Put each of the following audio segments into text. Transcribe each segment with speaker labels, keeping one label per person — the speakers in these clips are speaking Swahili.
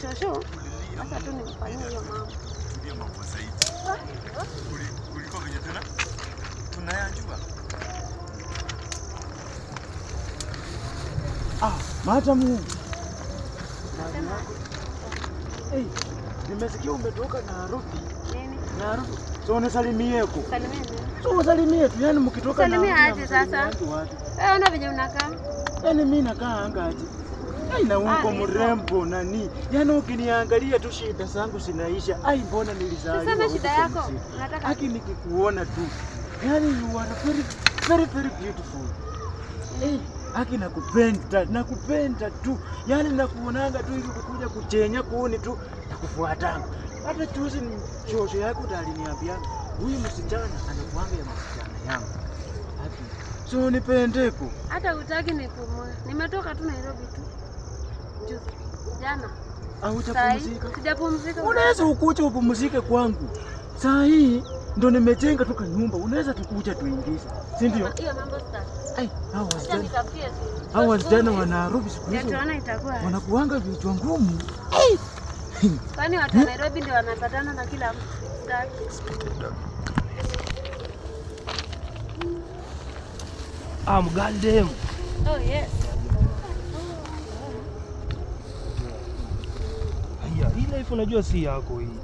Speaker 1: shosho. Sasa tu nimfanyie hiyo mambo.
Speaker 2: Tulia mambo zaidi. Kuliko venye tunayajua.
Speaker 3: Matamu. Nimesikia umetoka Nairobi.
Speaker 1: Nini?
Speaker 3: Nairobi. So unasalimieko.
Speaker 1: Salimia.
Speaker 3: So usalimie tu, yani mkitoka
Speaker 1: na salimia aje sasa? Ona venye unakaa.
Speaker 3: Yani mimi nakaa angaje. Na huko mrembo nani? Yani ukiniangalia tu shida zangu sinaisha. Mbona nilizaliwa?
Speaker 1: Sasa shida yako
Speaker 3: unataka haki nikikuona tu. Yani you are very beautiful. Haki nakupenda tu. Yani nakuonanga tu hivi kukuja kuchenya kuoni tu nakufuatanga. Hata juzi shosho yako aliniambia huyu msichana anakuanga ya msichana yangu. Haki. So nipendeko.
Speaker 1: Hata hutaki nipumue. Nimetoka tu Nairobi tu. Jana.
Speaker 3: Hujapumzika?
Speaker 1: Sijapumzika.
Speaker 3: Unaweza ukuje upumzike kwangu. Saa hii ndo nimejenga tu nyumba. Unaweza tukuja tuingize. Si ndio?
Speaker 1: Hiyo mambo sasa.
Speaker 3: Hao wasichana wa Nairobi siku hizo.
Speaker 1: Tunaona itakuwa.
Speaker 3: Wanakuanga vichwa ngumu.
Speaker 1: Kwani watu wa Nairobi ndio wanapatana na kila mtu.
Speaker 4: Mgaldem.
Speaker 1: Oh yes.
Speaker 4: Hii life unajua si yako hii.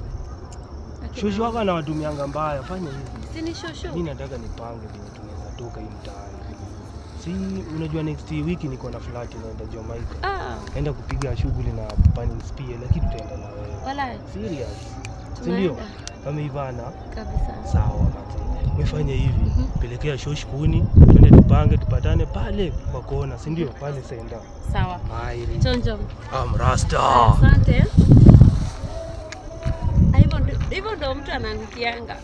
Speaker 4: Shosho wako anawatumianga mbaya, fanya hivi.
Speaker 1: Si ni shosho.
Speaker 4: Mimi nataka nipange vile tunaweza toka hii mtaani. Si unajua next week niko na flat naenda Jamaica. Naenda kupiga shughuli na Panning Spear lakini tutaenda na wewe.
Speaker 1: Wala.
Speaker 4: Serious. Si ndio? Kama Ivana.
Speaker 1: Kabisa.
Speaker 4: Sawa mate. Umefanya hivi. Pelekea shosh kuni, twende tupange tupatane pale kwa kona, si ndio? Pale senda.
Speaker 1: Sawa.
Speaker 4: Hairi.
Speaker 1: Chonjo.
Speaker 4: Rasta.
Speaker 1: Asante. Hivyo ndo mtu ananitianga.